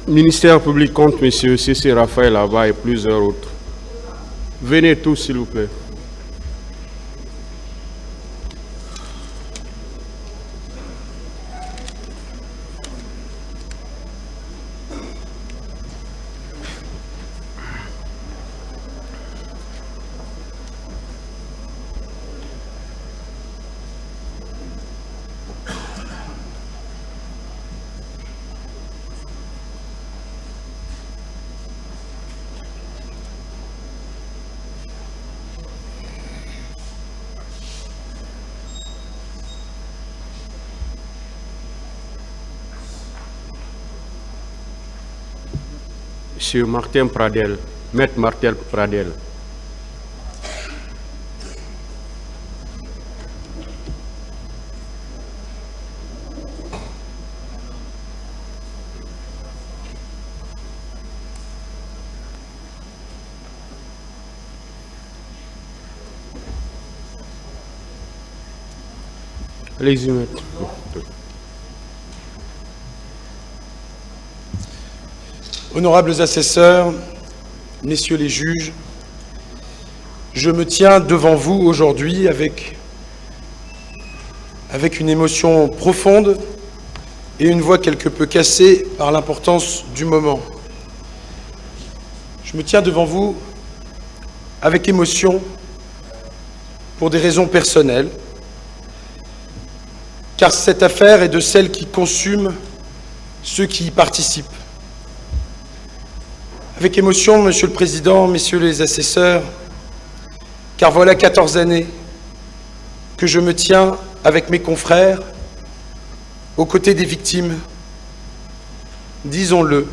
Ministère public compte M. C.C. Raphaël là-bas et plusieurs autres. Venez tous, s'il vous plaît. Monsieur Martin Pradel, Maître Martel Pradel. Allez-y, maître. Honorables assesseurs, messieurs les juges, je me tiens devant vous aujourd'hui avec une émotion profonde et une voix quelque peu cassée par l'importance du moment. Je me tiens devant vous avec émotion pour des raisons personnelles, car cette affaire est de celles qui consument ceux qui y participent. Avec émotion, Monsieur le Président, Messieurs les assesseurs, car voilà 14 années que je me tiens avec mes confrères aux côtés des victimes. Disons-le,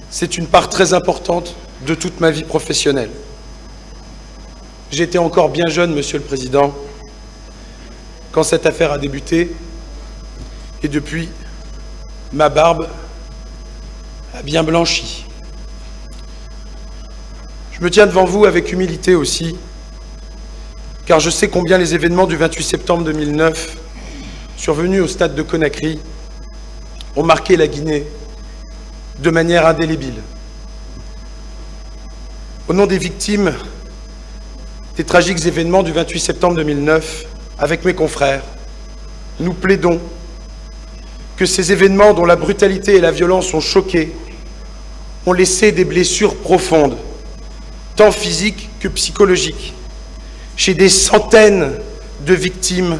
c'est une part très importante de toute ma vie professionnelle. J'étais encore bien jeune, Monsieur le Président, quand cette affaire a débuté, et depuis, ma barbe a bien blanchi. Je me tiens devant vous avec humilité aussi, car je sais combien les événements du 28 septembre 2009, survenus au stade de Conakry, ont marqué la Guinée de manière indélébile. Au nom des victimes des tragiques événements du 28 septembre 2009, avec mes confrères, nous plaidons que ces événements dont la brutalité et la violence ont choqué, ont laissé des blessures profondes, tant physiques que psychologiques, chez des centaines de victimes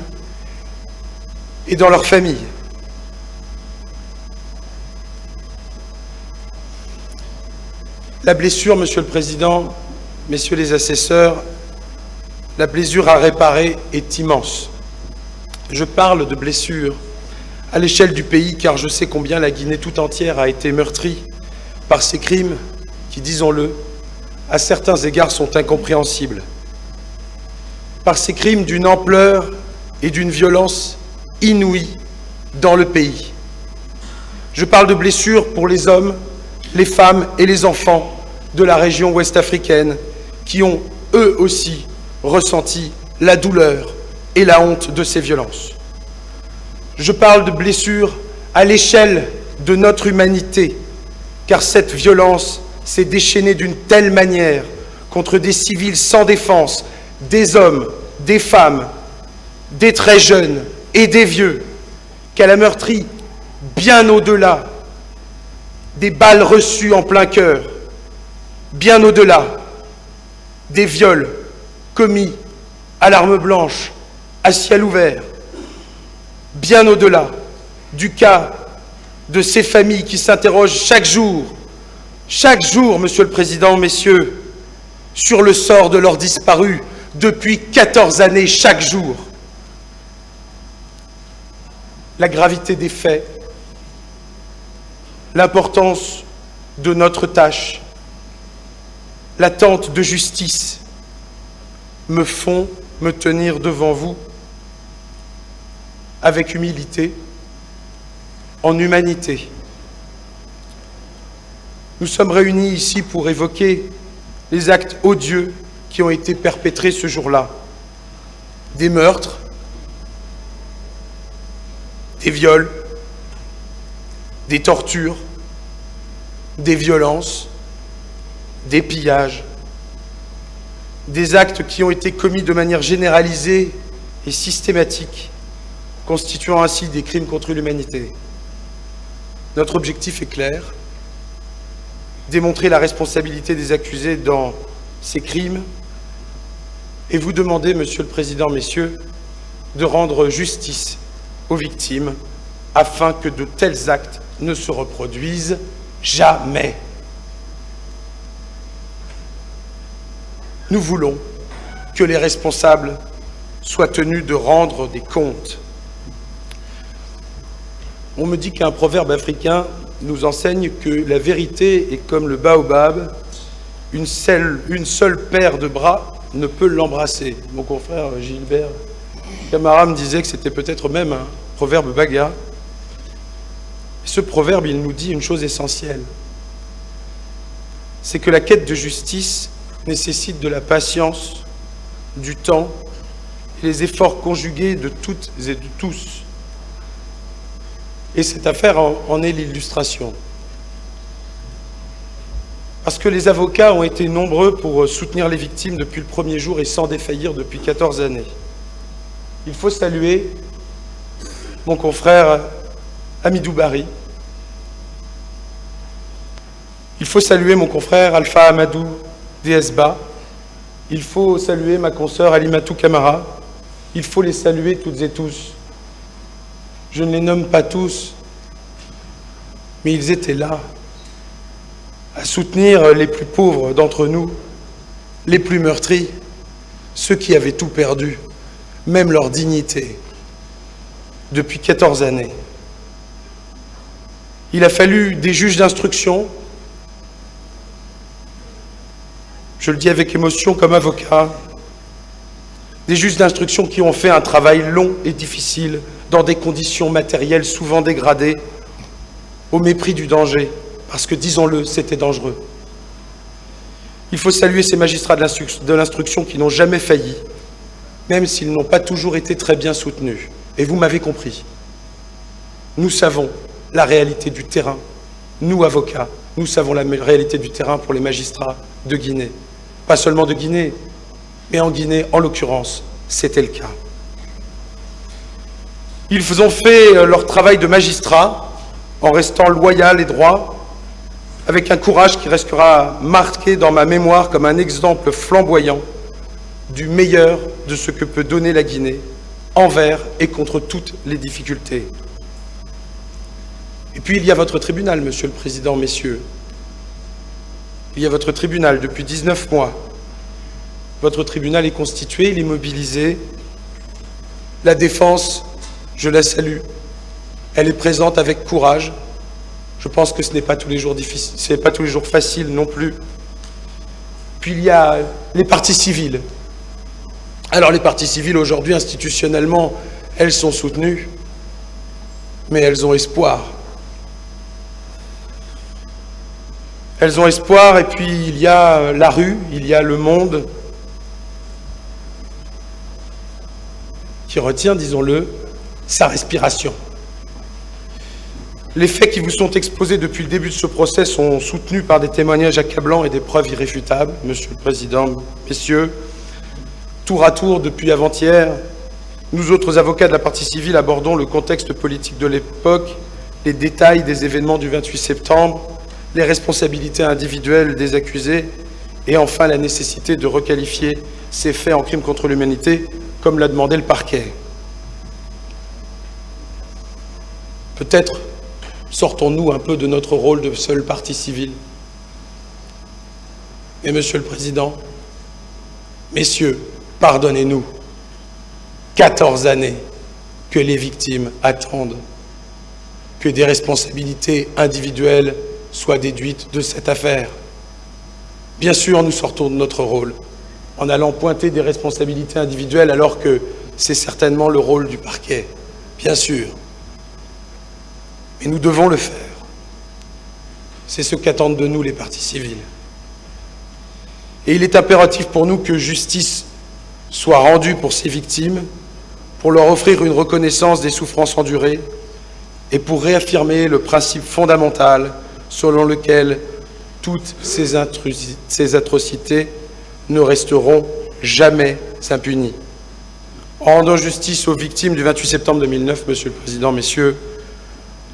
et dans leurs familles. La blessure, Monsieur le Président, Messieurs les assesseurs, la blessure à réparer est immense. Je parle de blessure à l'échelle du pays, car je sais combien la Guinée tout entière a été meurtrie par ces crimes qui, disons-le, à certains égards sont incompréhensibles, par ces crimes d'une ampleur et d'une violence inouïe dans le pays. Je parle de blessures pour les hommes, les femmes et les enfants de la région ouest-africaine qui ont, eux aussi, ressenti la douleur et la honte de ces violences. Je parle de blessures à l'échelle de notre humanité, car cette violence s'est déchaînée d'une telle manière contre des civils sans défense, des hommes, des femmes, des très jeunes et des vieux, qu'elle a meurtri bien au-delà des balles reçues en plein cœur, bien au-delà des viols commis à l'arme blanche, à ciel ouvert, bien au-delà du cas de ces familles qui s'interrogent chaque jour, Monsieur le Président, Messieurs, sur le sort de leurs disparus depuis 14 années chaque jour. La gravité des faits, l'importance de notre tâche, l'attente de justice me font me tenir devant vous avec humilité, en humanité. Nous sommes réunis ici pour évoquer les actes odieux qui ont été perpétrés ce jour-là. Des meurtres, des viols, des tortures, des violences, des pillages, des actes qui ont été commis de manière généralisée et systématique, constituant ainsi des crimes contre l'humanité. Notre objectif est clair, démontrer la responsabilité des accusés dans ces crimes et vous demander, Monsieur le Président, Messieurs, de rendre justice aux victimes afin que de tels actes ne se reproduisent jamais. Nous voulons que les responsables soient tenus de rendre des comptes. On me dit qu'un proverbe africain nous enseigne que la vérité est comme le baobab, une seule paire de bras ne peut l'embrasser. Mon confrère Gilbert Camara me disait que c'était peut-être même un proverbe baga. Ce proverbe, il nous dit une chose essentielle. C'est que la quête de justice nécessite de la patience, du temps et les efforts conjugués de toutes et de tous. Et cette affaire en est l'illustration. Parce que les avocats ont été nombreux pour soutenir les victimes depuis le premier jour et sans défaillir depuis 14 années. Il faut saluer mon confrère Hamidou Bari. Il faut saluer mon confrère Alpha Amadou Desba. Il faut saluer ma consoeur Alimatou Camara. Il faut les saluer toutes et tous. Je ne les nomme pas tous, mais ils étaient là, à soutenir les plus pauvres d'entre nous, les plus meurtris, ceux qui avaient tout perdu, même leur dignité, depuis 14 années. Il a fallu des juges d'instruction, je le dis avec émotion comme avocat, des juges d'instruction qui ont fait un travail long et difficile, dans des conditions matérielles souvent dégradées, au mépris du danger, parce que, disons-le, c'était dangereux. Il faut saluer ces magistrats de l'instruction qui n'ont jamais failli, même s'ils n'ont pas toujours été très bien soutenus. Et vous m'avez compris. Nous savons la réalité du terrain. Nous, avocats, nous savons la réalité du terrain pour les magistrats de Guinée. Pas seulement de Guinée, mais en Guinée, en l'occurrence, c'était le cas. Ils ont fait leur travail de magistrat en restant loyal et droit, avec un courage qui restera marqué dans ma mémoire comme un exemple flamboyant du meilleur de ce que peut donner la Guinée, envers et contre toutes les difficultés. Et puis il y a votre tribunal, Monsieur le Président, messieurs. Il y a votre tribunal depuis 19 mois. Votre tribunal est constitué, il est mobilisé. La défense, je la salue. Elle est présente avec courage. Je pense que ce n'est pas tous les jours difficile, ce n'est pas tous les jours facile non plus. Puis il y a les parties civiles. Alors les parties civiles aujourd'hui, institutionnellement, elles sont soutenues, mais elles ont espoir. Elles ont espoir, et puis il y a la rue, il y a le monde qui retient, disons-le, sa respiration. Les faits qui vous sont exposés depuis le début de ce procès sont soutenus par des témoignages accablants et des preuves irréfutables, Monsieur le Président, messieurs. Tour à tour, depuis avant-hier, nous autres avocats de la partie civile abordons le contexte politique de l'époque, les détails des événements du 28 septembre, les responsabilités individuelles des accusés et enfin la nécessité de requalifier ces faits en crimes contre l'humanité, comme l'a demandé le parquet. Peut-être sortons-nous un peu de notre rôle de seule partie civile. Mais Monsieur le Président, messieurs, pardonnez-nous. 14 années que les victimes attendent que des responsabilités individuelles soient déduites de cette affaire. Bien sûr, nous sortons de notre rôle en allant pointer des responsabilités individuelles alors que c'est certainement le rôle du parquet. Bien sûr. Mais nous devons le faire. C'est ce qu'attendent de nous les parties civiles. Et il est impératif pour nous que justice soit rendue pour ces victimes, pour leur offrir une reconnaissance des souffrances endurées et pour réaffirmer le principe fondamental selon lequel toutes ces atrocités ne resteront jamais impunies. En rendant justice aux victimes du 28 septembre 2009, Monsieur le Président, Messieurs,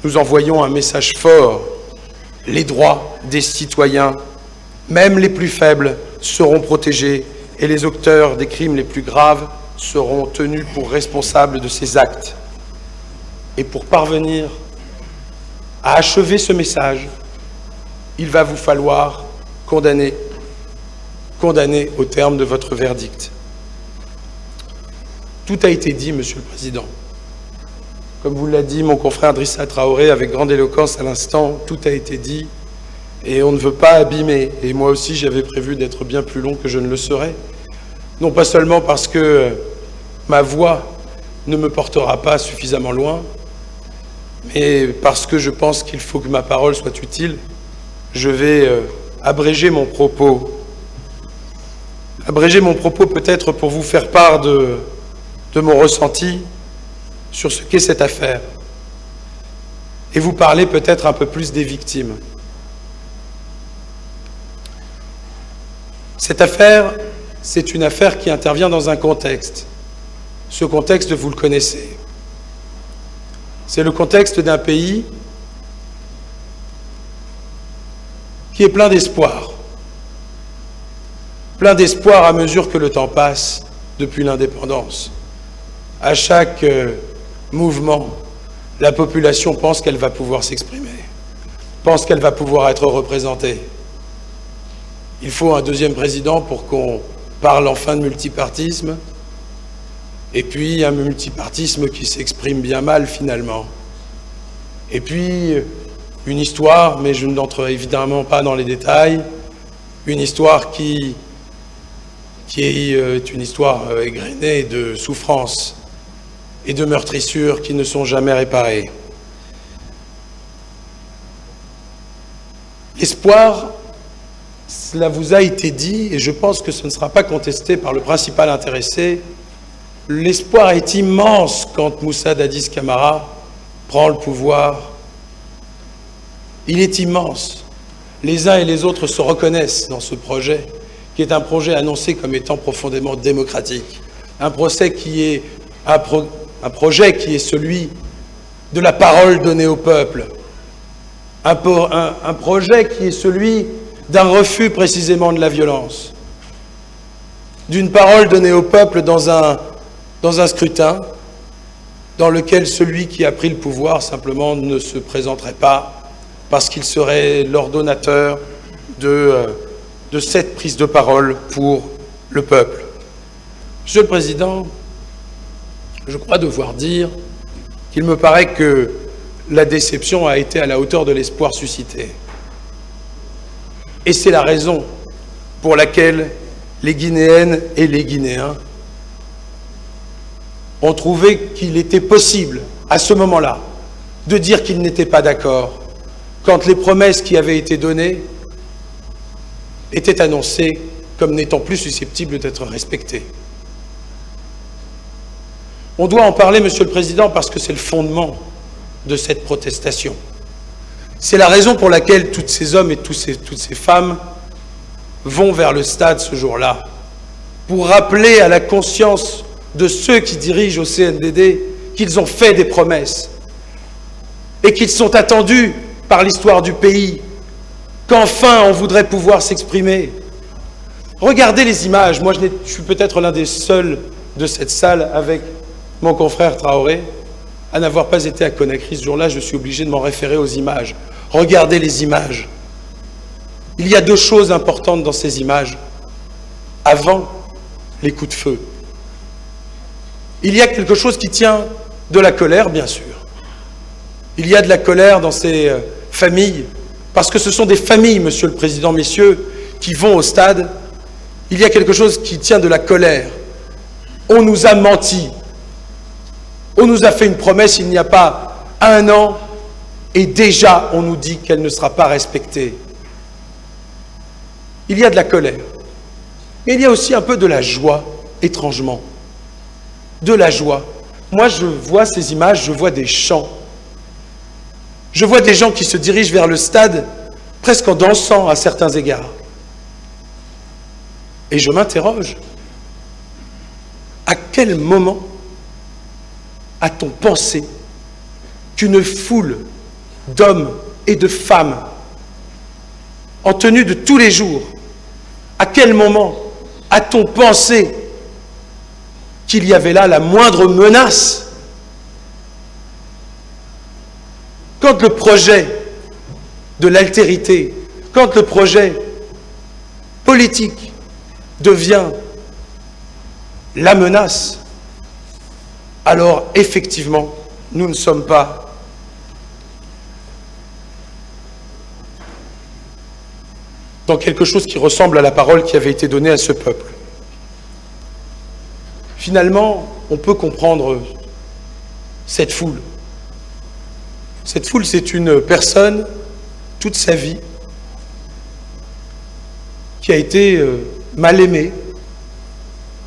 nous envoyons un message fort. Les droits des citoyens, même les plus faibles, seront protégés et les auteurs des crimes les plus graves seront tenus pour responsables de ces actes. Et pour parvenir à achever ce message, il va vous falloir condamner au terme de votre verdict. Tout a été dit, Monsieur le Président. Comme vous l'a dit mon confrère Drissa Traoré avec grande éloquence à l'instant, tout a été dit et on ne veut pas abîmer. Et moi aussi, j'avais prévu d'être bien plus long que je ne le serai. Non pas seulement parce que ma voix ne me portera pas suffisamment loin, mais parce que je pense qu'il faut que ma parole soit utile. Je vais abréger mon propos. Abréger mon propos peut-être pour vous faire part de mon ressenti sur ce qu'est cette affaire et vous parler peut-être un peu plus des victimes. Cette affaire, c'est une affaire qui intervient dans un contexte. Ce contexte, vous le connaissez. C'est le contexte d'un pays qui est plein d'espoir. Plein d'espoir à mesure que le temps passe depuis l'indépendance. À chaque mouvement, la population pense qu'elle va pouvoir s'exprimer, pense qu'elle va pouvoir être représentée. Il faut un deuxième président pour qu'on parle enfin de multipartisme, et puis un multipartisme qui s'exprime bien mal finalement. Et puis une histoire, mais je n'entre évidemment pas dans les détails, une histoire qui est une histoire égrenée de souffrances et de meurtrissures qui ne sont jamais réparées. L'espoir, cela vous a été dit, et je pense que ce ne sera pas contesté par le principal intéressé, l'espoir est immense quand Moussa Dadis Camara prend le pouvoir. Il est immense. Les uns et les autres se reconnaissent dans ce projet, qui est un projet annoncé comme étant profondément démocratique. Un projet qui est celui de la parole donnée au peuple. Un projet qui est celui d'un refus précisément de la violence. D'une parole donnée au peuple dans un scrutin dans lequel celui qui a pris le pouvoir simplement ne se présenterait pas parce qu'il serait l'ordonnateur de cette prise de parole pour le peuple. Monsieur le Président, je crois devoir dire qu'il me paraît que la déception a été à la hauteur de l'espoir suscité. Et c'est la raison pour laquelle les Guinéennes et les Guinéens ont trouvé qu'il était possible, à ce moment-là, de dire qu'ils n'étaient pas d'accord quand les promesses qui avaient été données étaient annoncées comme n'étant plus susceptibles d'être respectées. On doit en parler, Monsieur le Président, parce que c'est le fondement de cette protestation. C'est la raison pour laquelle tous ces hommes et toutes ces femmes vont vers le stade ce jour-là, pour rappeler à la conscience de ceux qui dirigent au CNDD qu'ils ont fait des promesses et qu'ils sont attendus par l'histoire du pays, qu'enfin on voudrait pouvoir s'exprimer. Regardez les images. Moi, je suis peut-être l'un des seuls de cette salle avec mon confrère Traoré à n'avoir pas été à Conakry ce jour-là. Je suis obligé de m'en référer aux images. Regardez les images. Il y a deux choses importantes dans ces images. Avant les coups de feu, il y a quelque chose qui tient de la colère, bien sûr. Il y a de la colère dans ces familles, parce que ce sont des familles, Monsieur le Président, messieurs, qui vont au stade. Il y a quelque chose qui tient de la colère. On nous a menti. On nous a fait une promesse il n'y a pas un an, et déjà on nous dit qu'elle ne sera pas respectée. Il y a de la colère. Mais il y a aussi un peu de la joie, étrangement. De la joie. Moi, je vois ces images, je vois des chants. Je vois des gens qui se dirigent vers le stade presque en dansant à certains égards. Et je m'interroge, à quel moment a-t-on pensé qu'une foule d'hommes et de femmes en tenue de tous les jours, à quel moment a-t-on pensé qu'il y avait là la moindre menace? Quand le projet de l'altérité, quand le projet politique devient la menace, alors effectivement, nous ne sommes pas dans quelque chose qui ressemble à la parole qui avait été donnée à ce peuple. Finalement, on peut comprendre cette foule. Cette foule, c'est une personne, toute sa vie, qui a été mal aimée,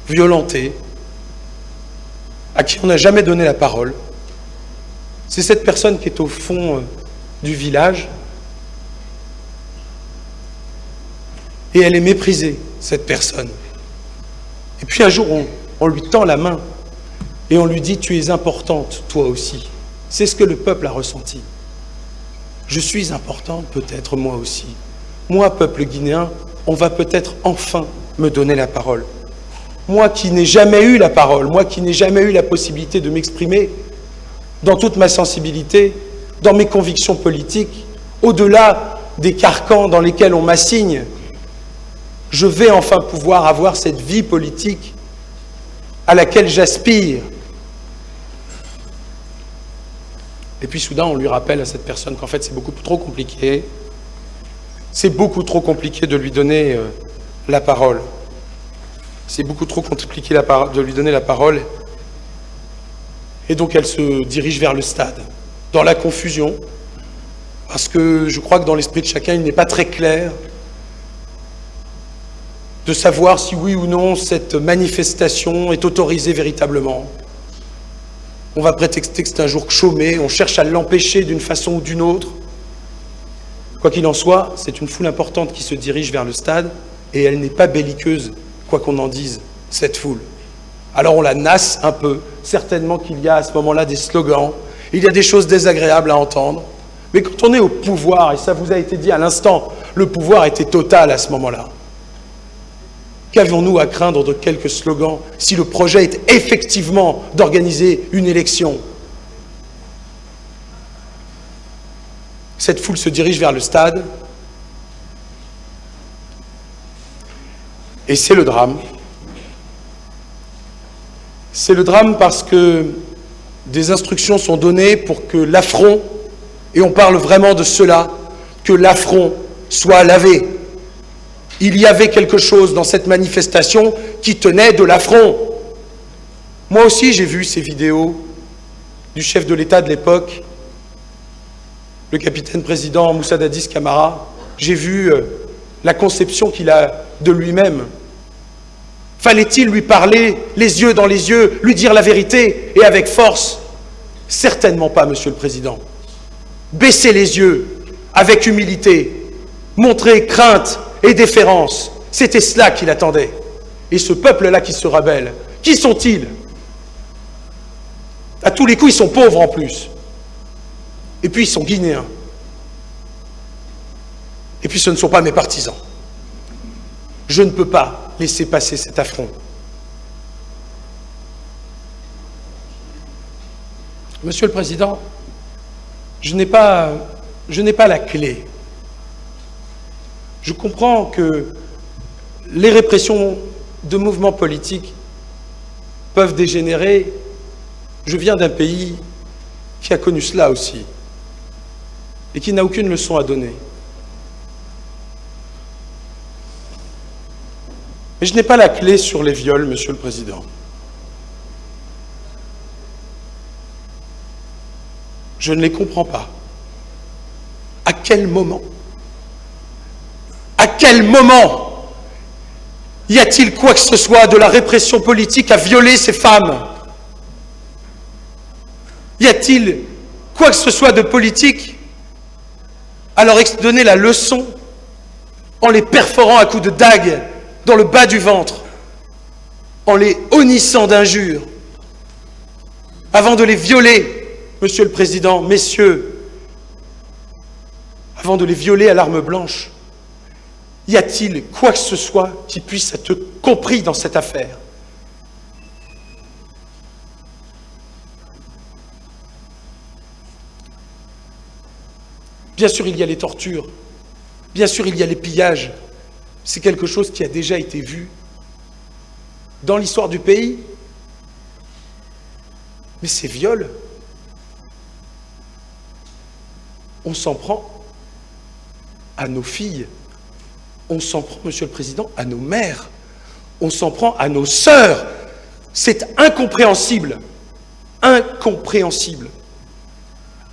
violentée, à qui on n'a jamais donné la parole. C'est cette personne qui est au fond du village, et elle est méprisée, cette personne. Et puis un jour, on lui tend la main, et on lui dit « Tu es importante, toi aussi ». C'est ce que le peuple a ressenti. Je suis importante, peut-être moi aussi. Moi, peuple guinéen, on va peut-être enfin me donner la parole. Moi qui n'ai jamais eu la parole, moi qui n'ai jamais eu la possibilité de m'exprimer dans toute ma sensibilité, dans mes convictions politiques, au-delà des carcans dans lesquels on m'assigne, je vais enfin pouvoir avoir cette vie politique à laquelle j'aspire. Et puis soudain, on lui rappelle à cette personne qu'en fait, c'est beaucoup trop compliqué. C'est beaucoup trop compliqué de lui donner la parole. C'est beaucoup trop compliqué de lui donner la parole. Et donc, elle se dirige vers le stade, dans la confusion, parce que je crois que dans l'esprit de chacun, il n'est pas très clair de savoir si oui ou non cette manifestation est autorisée véritablement. On va prétexter que c'est un jour chômé, on cherche à l'empêcher d'une façon ou d'une autre. Quoi qu'il en soit, c'est une foule importante qui se dirige vers le stade et elle n'est pas belliqueuse, quoi qu'on en dise, cette foule. Alors on la nasse un peu, certainement qu'il y a à ce moment-là des slogans, il y a des choses désagréables à entendre, mais quand on est au pouvoir, et ça vous a été dit à l'instant, le pouvoir était total à ce moment-là. Qu'avons-nous à craindre de quelques slogans si le projet est effectivement d'organiser une élection? Cette foule se dirige vers le stade et c'est le drame. C'est le drame parce que des instructions sont données pour que l'affront, et on parle vraiment de cela, que l'affront soit lavé. Il y avait quelque chose dans cette manifestation qui tenait de l'affront. Moi aussi, j'ai vu ces vidéos du chef de l'État de l'époque, le capitaine-président Moussa Dadis Camara. J'ai vu la conception qu'il a de lui-même. Fallait-il lui parler les yeux dans les yeux, lui dire la vérité et avec force? Certainement pas, Monsieur le Président. Baisser les yeux avec humilité, montrer crainte et déférence, c'était cela qu'il attendait. Et ce peuple-là qui se rebelle, qui sont-ils? À tous les coups, ils sont pauvres en plus. Et puis, ils sont guinéens. Et puis, ce ne sont pas mes partisans. Je ne peux pas laisser passer cet affront. Monsieur le Président, je n'ai pas la clé. Je comprends que les répressions de mouvements politiques peuvent dégénérer. Je viens d'un pays qui a connu cela aussi et qui n'a aucune leçon à donner. Mais je n'ai pas la clé sur les viols, Monsieur le Président. Je ne les comprends pas. À quel moment y a-t-il quoi que ce soit de la répression politique à violer ces femmes? Y a-t-il quoi que ce soit de politique à leur donner la leçon en les perforant à coups de dague dans le bas du ventre, en les honnissant d'injures, avant de les violer, Monsieur le Président, messieurs, avant de les violer à l'arme blanche? Y a-t-il quoi que ce soit qui puisse être compris dans cette affaire? Bien sûr, il y a les tortures. Bien sûr, il y a les pillages. C'est quelque chose qui a déjà été vu dans l'histoire du pays. Mais ces viols, on s'en prend à nos filles. On s'en prend, Monsieur le Président, à nos mères. On s'en prend à nos sœurs. C'est incompréhensible. Incompréhensible.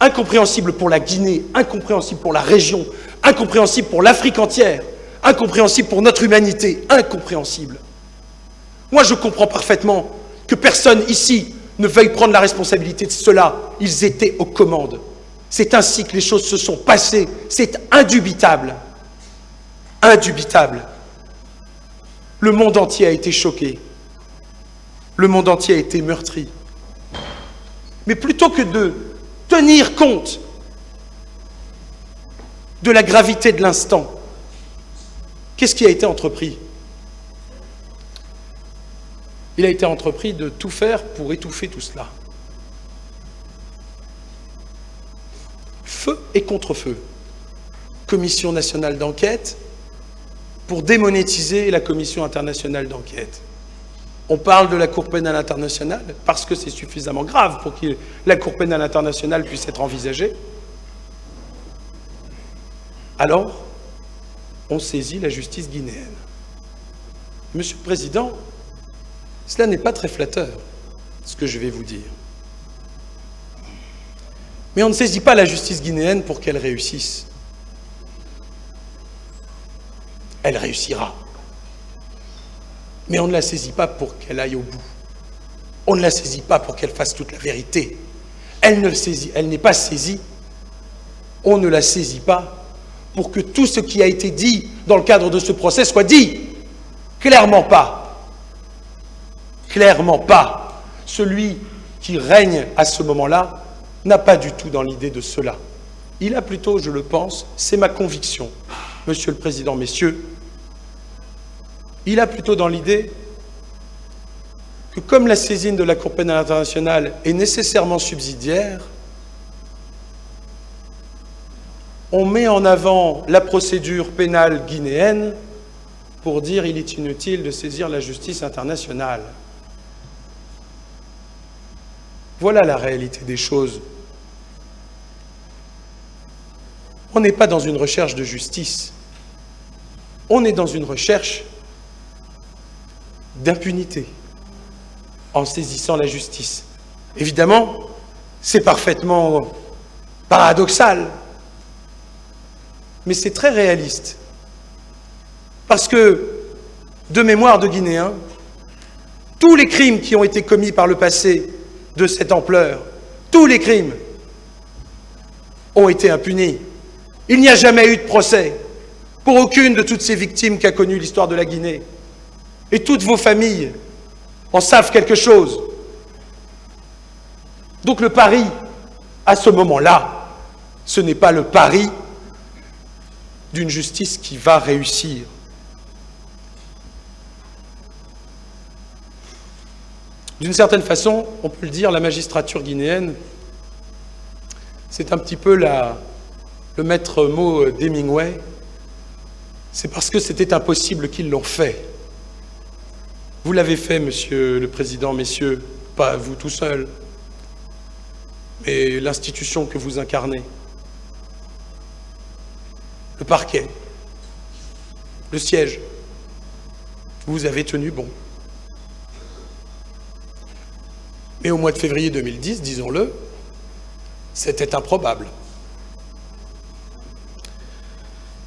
Incompréhensible pour la Guinée, incompréhensible pour la région, incompréhensible pour l'Afrique entière, incompréhensible pour notre humanité, incompréhensible. Moi, je comprends parfaitement que personne ici ne veuille prendre la responsabilité de cela. Ils étaient aux commandes. C'est ainsi que les choses se sont passées. C'est indubitable. Indubitable. Le monde entier a été choqué. Le monde entier a été meurtri. Mais plutôt que de tenir compte de la gravité de l'instant, qu'est-ce qui a été entrepris? Il a été entrepris de tout faire pour étouffer tout cela. Feu et contre-feu. Commission nationale d'enquête pour démonétiser la Commission internationale d'enquête. On parle de la Cour pénale internationale parce que c'est suffisamment grave pour que la Cour pénale internationale puisse être envisagée. Alors, on saisit la justice guinéenne. Monsieur le Président, cela n'est pas très flatteur, ce que je vais vous dire. Mais on ne saisit pas la justice guinéenne pour qu'elle réussisse. Elle réussira. Mais on ne la saisit pas pour qu'elle aille au bout. On ne la saisit pas pour qu'elle fasse toute la vérité. Elle n'est pas saisie. On ne la saisit pas pour que tout ce qui a été dit dans le cadre de ce procès soit dit. Clairement pas. Clairement pas. Celui qui règne à ce moment-là n'a pas du tout dans l'idée de cela. Il a plutôt, je le pense, c'est ma conviction, Monsieur le Président, messieurs, il a plutôt dans l'idée que comme la saisine de la Cour pénale internationale est nécessairement subsidiaire, on met en avant la procédure pénale guinéenne pour dire qu'il est inutile de saisir la justice internationale. Voilà la réalité des choses. On n'est pas dans une recherche de justice. On est dans une recherche d'impunité en saisissant la justice. Évidemment, c'est parfaitement paradoxal, mais c'est très réaliste. Parce que, de mémoire de Guinéens, tous les crimes qui ont été commis par le passé de cette ampleur, tous les crimes ont été impunis. Il n'y a jamais eu de procès pour aucune de toutes ces victimes qu'a connu l'histoire de la Guinée. Et toutes vos familles en savent quelque chose. Donc le pari, à ce moment-là, ce n'est pas le pari d'une justice qui va réussir. D'une certaine façon, on peut le dire, la magistrature guinéenne, c'est un petit peu le maître mot d'Hemingway. C'est parce que c'était impossible qu'ils l'ont fait. Vous l'avez fait, Monsieur le Président, messieurs, pas vous tout seul, mais l'institution que vous incarnez. Le parquet, le siège, vous avez tenu bon. Mais au mois de février 2010, disons-le, c'était improbable.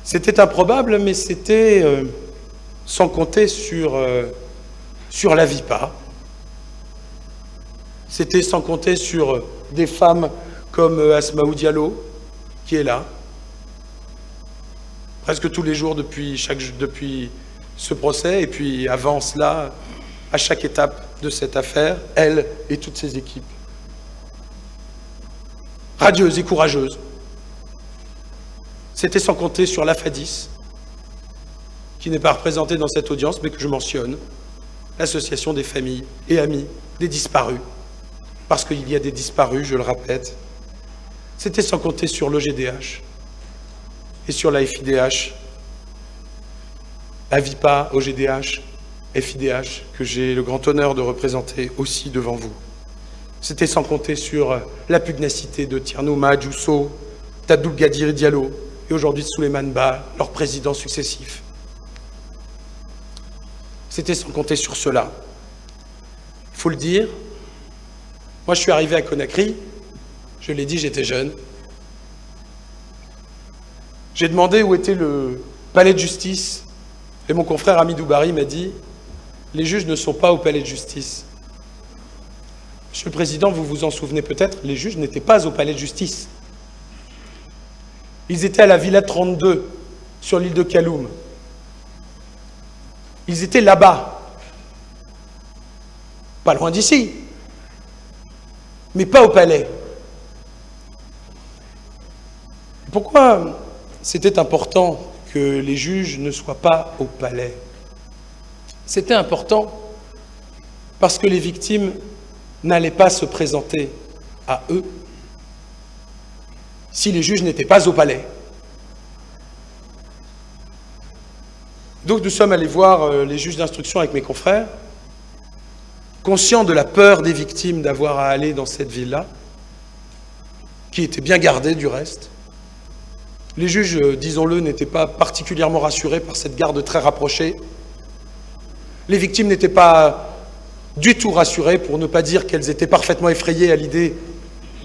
C'était improbable, mais c'était sans compter sur la VIPA. C'était sans compter sur des femmes comme Asmaou Diallo, qui est là, presque tous les jours depuis ce procès, et puis avant cela, à chaque étape de cette affaire, elle et toutes ses équipes. Radieuse et courageuse. C'était sans compter sur la FADIS, qui n'est pas représentée dans cette audience, mais que je mentionne, l'association des familles et amis des disparus, parce qu'il y a des disparus, je le répète. C'était sans compter sur l'OGDH et sur la FIDH, Avipa, OGDH, FIDH, que j'ai le grand honneur de représenter aussi devant vous. C'était sans compter sur la pugnacité de Tierno Mahadjousso, d'Abdoul Gadir Diallo et aujourd'hui de Souleymane Ba, leurs présidents successifs. C'était sans compter sur cela. Il faut le dire, moi je suis arrivé à Conakry, je l'ai dit, j'étais jeune. J'ai demandé où était le palais de justice et mon confrère Hamidou Bari m'a dit « Les juges ne sont pas au palais de justice ». Monsieur le Président, vous vous en souvenez peut-être, les juges n'étaient pas au palais de justice. Ils étaient à la Villa 32, sur l'île de Kaloum. Ils étaient là-bas, pas loin d'ici, mais pas au palais. Pourquoi c'était important que les juges ne soient pas au palais? C'était important parce que les victimes n'allaient pas se présenter à eux si les juges n'étaient pas au palais. Donc nous sommes allés voir les juges d'instruction avec mes confrères, conscients de la peur des victimes d'avoir à aller dans cette ville-là, qui était bien gardée du reste. Les juges, disons-le, n'étaient pas particulièrement rassurés par cette garde très rapprochée. Les victimes n'étaient pas du tout rassurées, pour ne pas dire qu'elles étaient parfaitement effrayées à l'idée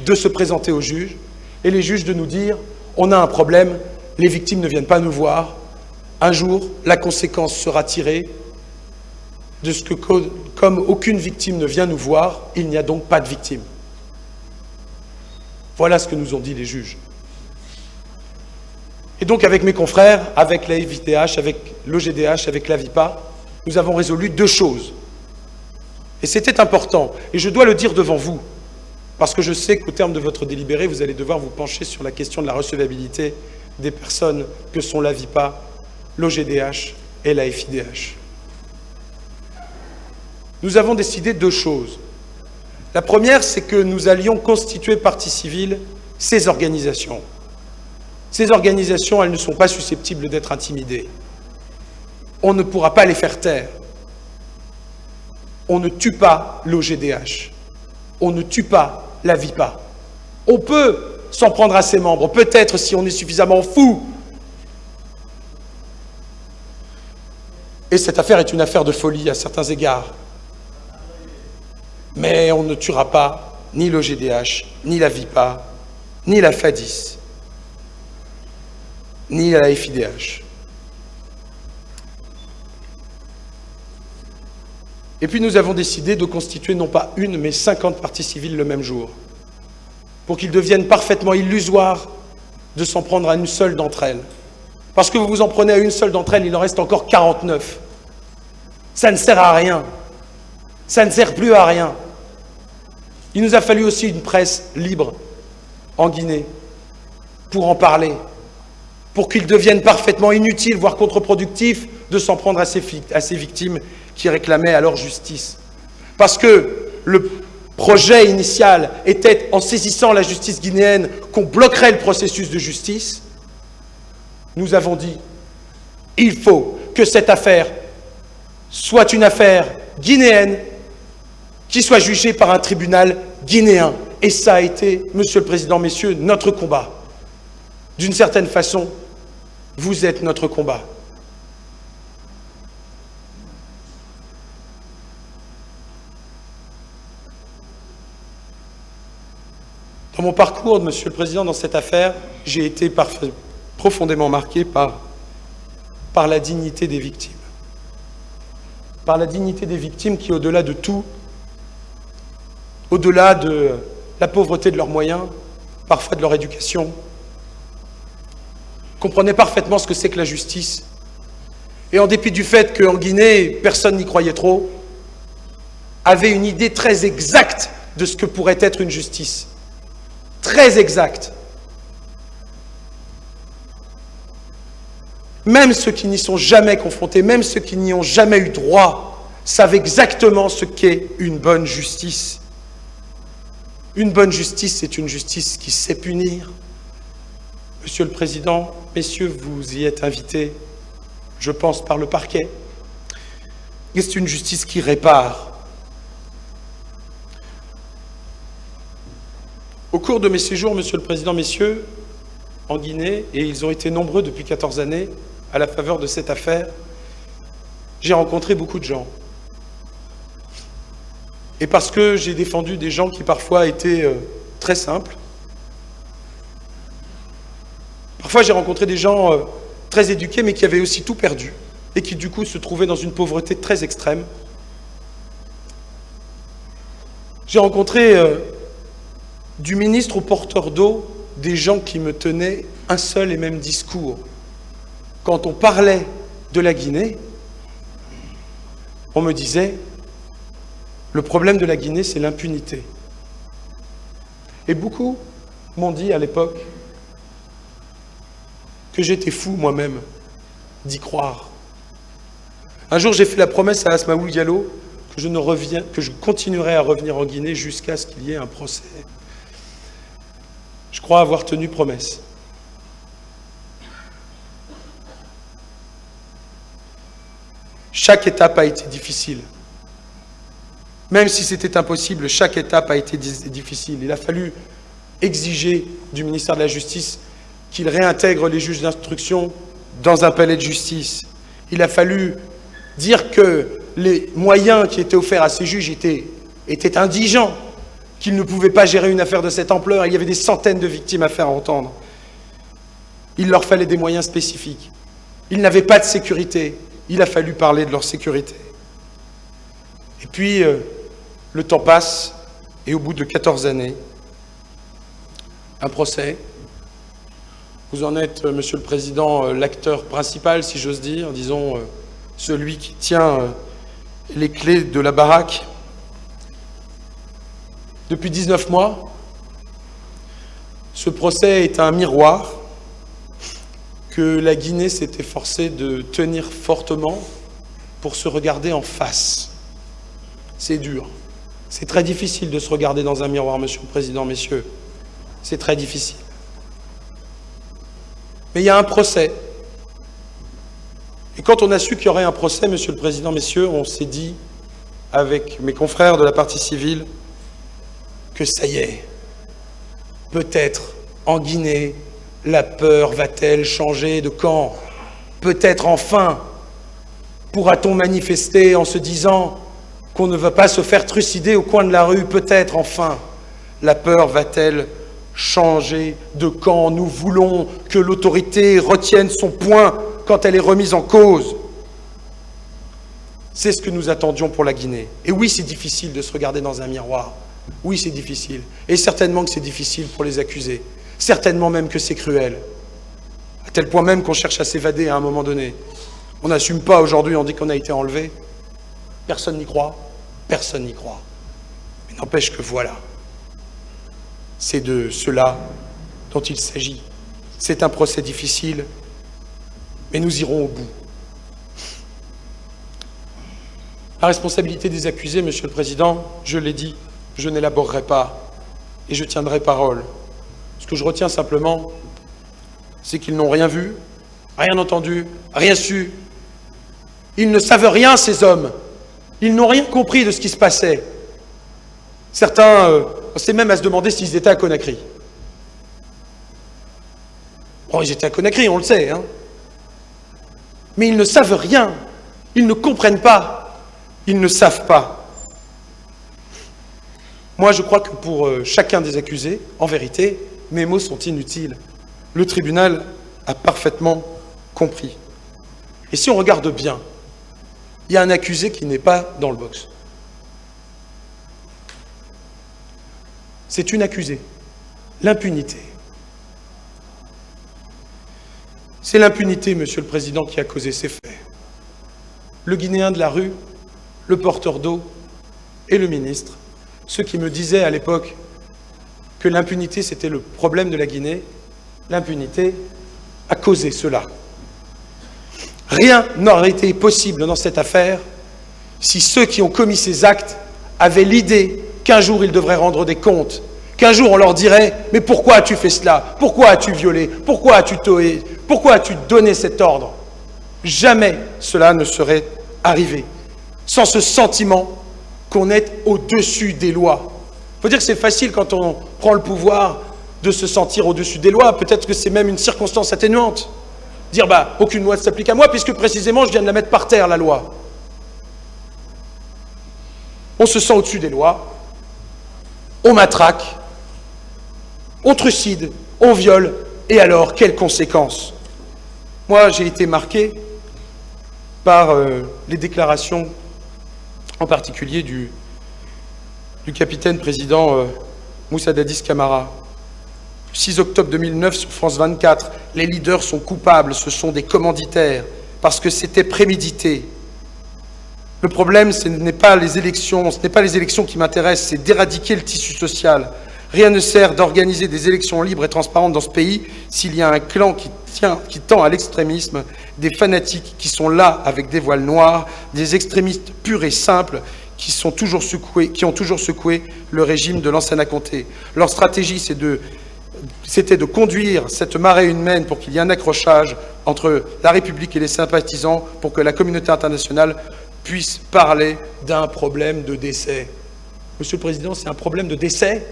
de se présenter aux juges, et les juges de nous dire « on a un problème, les victimes ne viennent pas nous voir, un jour, la conséquence sera tirée de ce que, comme aucune victime ne vient nous voir, il n'y a donc pas de victime. » Voilà ce que nous ont dit les juges. Et donc avec mes confrères, avec la FIDH, avec l'OGDH, avec l'AVIPA, nous avons résolu deux choses. Et c'était important, et je dois le dire devant vous, parce que je sais qu'au terme de votre délibéré, vous allez devoir vous pencher sur la question de la recevabilité des personnes que sont l'AVIPA, l'OGDH et la FIDH. Nous avons décidé deux choses. La première, c'est que nous allions constituer partie civile ces organisations. Ces organisations, elles ne sont pas susceptibles d'être intimidées. On ne pourra pas les faire taire. On ne tue pas l'OGDH. On ne tue pas la VIPA. On peut s'en prendre à ses membres, peut-être si on est suffisamment fou. Et cette affaire est une affaire de folie à certains égards. Mais on ne tuera pas ni l'OGDH, ni la VIPA, ni la FADIS, ni la FIDH. Et puis nous avons décidé de constituer non pas une, mais 50 parties civiles le même jour, pour qu'ils deviennent parfaitement illusoires de s'en prendre à une seule d'entre elles. Parce que vous vous en prenez à une seule d'entre elles, il en reste encore 49. Ça ne sert à rien. Ça ne sert plus à rien. Il nous a fallu aussi une presse libre en Guinée pour en parler, pour qu'il devienne parfaitement inutile, voire contre-productif, de s'en prendre à ces victimes qui réclamaient alors justice. Parce que le projet initial était, en saisissant la justice guinéenne, qu'on bloquerait le processus de justice. Nous avons dit, il faut que cette affaire soit une affaire guinéenne qui soit jugée par un tribunal guinéen. Et ça a été, Monsieur le Président, messieurs, notre combat. D'une certaine façon, vous êtes notre combat. Dans mon parcours, Monsieur le Président, dans cette affaire, j'ai été profondément marqué par la dignité des victimes. Par la dignité des victimes qui, au-delà de tout, au-delà de la pauvreté de leurs moyens, parfois de leur éducation, comprenait parfaitement ce que c'est que la justice. Et en dépit du fait qu'en Guinée, personne n'y croyait trop, avait une idée très exacte de ce que pourrait être une justice. Très exacte. Même ceux qui n'y sont jamais confrontés, même ceux qui n'y ont jamais eu droit, savent exactement ce qu'est une bonne justice. Une bonne justice, c'est une justice qui sait punir. Monsieur le Président, messieurs, vous y êtes invités, je pense, par le parquet. Et c'est une justice qui répare. Au cours de mes séjours, Monsieur le Président, messieurs, en Guinée, et ils ont été nombreux depuis 14 années, à la faveur de cette affaire, j'ai rencontré beaucoup de gens. Et parce que j'ai défendu des gens qui parfois étaient très simples, parfois j'ai rencontré des gens très éduqués, mais qui avaient aussi tout perdu, et qui du coup se trouvaient dans une pauvreté très extrême. J'ai rencontré du ministre au porteur d'eau des gens qui me tenaient un seul et même discours. Quand on parlait de la Guinée, on me disait « le problème de la Guinée, c'est l'impunité ». Et beaucoup m'ont dit à l'époque que j'étais fou moi-même d'y croire. Un jour, j'ai fait la promesse à Asmaoul Diallo que je continuerai à revenir en Guinée jusqu'à ce qu'il y ait un procès. Je crois avoir tenu promesse. Chaque étape a été difficile. Même si c'était impossible, chaque étape a été difficile. Il a fallu exiger du ministère de la Justice qu'il réintègre les juges d'instruction dans un palais de justice. Il a fallu dire que les moyens qui étaient offerts à ces juges étaient indigents, qu'ils ne pouvaient pas gérer une affaire de cette ampleur. Il y avait des centaines de victimes à faire entendre. Il leur fallait des moyens spécifiques. Ils n'avaient pas de sécurité. Il a fallu parler de leur sécurité. Et puis, le temps passe, et au bout de 14 années, un procès. Vous en êtes, Monsieur le Président, l'acteur principal, si j'ose dire, disons, celui qui tient les clés de la baraque. Depuis 19 mois, ce procès est un miroir que la Guinée s'est efforcée de tenir fortement pour se regarder en face. C'est dur. C'est très difficile de se regarder dans un miroir, Monsieur le Président, messieurs. C'est très difficile. Mais il y a un procès. Et quand on a su qu'il y aurait un procès, Monsieur le Président, messieurs, on s'est dit, avec mes confrères de la partie civile, que ça y est, peut-être en Guinée, la peur va-t-elle changer de camp? Peut-être enfin pourra-t-on manifester en se disant qu'on ne va pas se faire trucider au coin de la rue? Peut-être enfin la peur va-t-elle changer de camp? Nous voulons que l'autorité retienne son point quand elle est remise en cause. C'est ce que nous attendions pour la Guinée. Et oui, c'est difficile de se regarder dans un miroir. Oui, c'est difficile. Et certainement que c'est difficile pour les accusés. Certainement même que c'est cruel. À tel point même qu'on cherche à s'évader à un moment donné. On n'assume pas aujourd'hui, on dit qu'on a été enlevé. Personne n'y croit. Personne n'y croit. Mais n'empêche que voilà. C'est de cela dont il s'agit. C'est un procès difficile, mais nous irons au bout. La responsabilité des accusés, Monsieur le Président, je l'ai dit, je n'élaborerai pas et je tiendrai parole. Ce que je retiens simplement, c'est qu'ils n'ont rien vu, rien entendu, rien su. Ils ne savent rien, ces hommes. Ils n'ont rien compris de ce qui se passait. Certains, on s'est même à se demander s'ils étaient à Conakry. Bon, ils étaient à Conakry, on le sait, hein. Mais ils ne savent rien. Ils ne comprennent pas. Ils ne savent pas. Moi, je crois que pour chacun des accusés, en vérité, mes mots sont inutiles. Le tribunal a parfaitement compris. Et si on regarde bien, il y a un accusé qui n'est pas dans le box. C'est une accusée, l'impunité. C'est l'impunité, Monsieur le Président, qui a causé ces faits. Le Guinéen de la rue, le porteur d'eau et le ministre, ceux qui me disaient à l'époque que l'impunité c'était le problème de la Guinée, l'impunité a causé cela. Rien n'aurait été possible dans cette affaire si ceux qui ont commis ces actes avaient l'idée qu'un jour ils devraient rendre des comptes, qu'un jour on leur dirait « Mais pourquoi as-tu fait cela? Pourquoi as-tu violé? Pourquoi as-tu toé? Pourquoi as-tu donné cet ordre ?» Jamais cela ne serait arrivé sans ce sentiment qu'on est au-dessus des lois. Il faut dire que c'est facile quand on prend le pouvoir de se sentir au-dessus des lois. Peut-être que c'est même une circonstance atténuante. Dire, aucune loi ne s'applique à moi puisque précisément je viens de la mettre par terre, la loi. On se sent au-dessus des lois, on matraque, on trucide, on viole, et alors, quelles conséquences? Moi, j'ai été marqué par les déclarations, en particulier du capitaine président Moussa Dadis Camara. 6 octobre 2009 sur France 24, les leaders sont coupables, ce sont des commanditaires, parce que c'était prémédité. Le problème, ce n'est pas les élections qui m'intéressent, c'est d'éradiquer le tissu social. Rien ne sert d'organiser des élections libres et transparentes dans ce pays s'il y a un clan qui tend à l'extrémisme, des fanatiques qui sont là avec des voiles noirs, des extrémistes purs et simples qui ont toujours secoué le régime de Lansana Conté. Leur stratégie, c'était de conduire cette marée humaine pour qu'il y ait un accrochage entre la République et les sympathisants pour que la communauté internationale puisse parler d'un problème de décès. Monsieur le Président, c'est un problème de décès?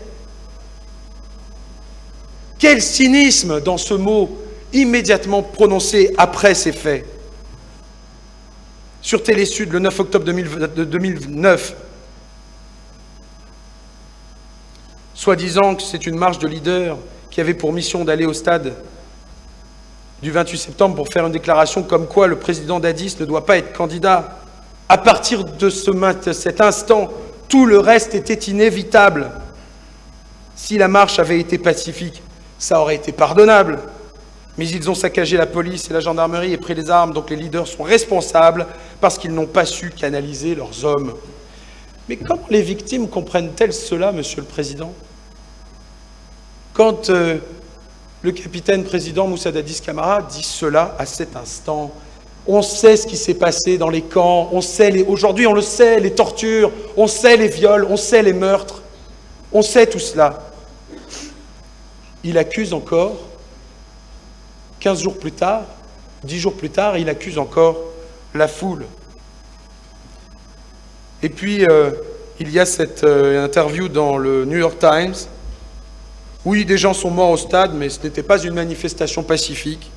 Quel cynisme dans ce mot immédiatement prononcé après ces faits. Sur Télésud, le 9 octobre 2009, soi-disant que c'est une marche de leaders qui avait pour mission d'aller au stade du 28 septembre pour faire une déclaration comme quoi le président Dadis ne doit pas être candidat. À partir de cet instant, tout le reste était inévitable. Si la marche avait été pacifique, ça aurait été pardonnable. Mais ils ont saccagé la police et la gendarmerie et pris les armes, donc les leaders sont responsables parce qu'ils n'ont pas su canaliser leurs hommes. Mais comment les victimes comprennent-elles cela, Monsieur le Président? Quand le capitaine président Moussa Dadis Camara dit cela à cet instant, on sait ce qui s'est passé dans les camps, aujourd'hui on le sait, les tortures, on sait les viols, on sait les meurtres, on sait tout cela. Il accuse encore, 15 jours plus tard, 10 jours plus tard, il accuse encore la foule. Et puis, il y a cette interview dans le New York Times. Oui, des gens sont morts au stade, mais ce n'était pas une manifestation pacifique.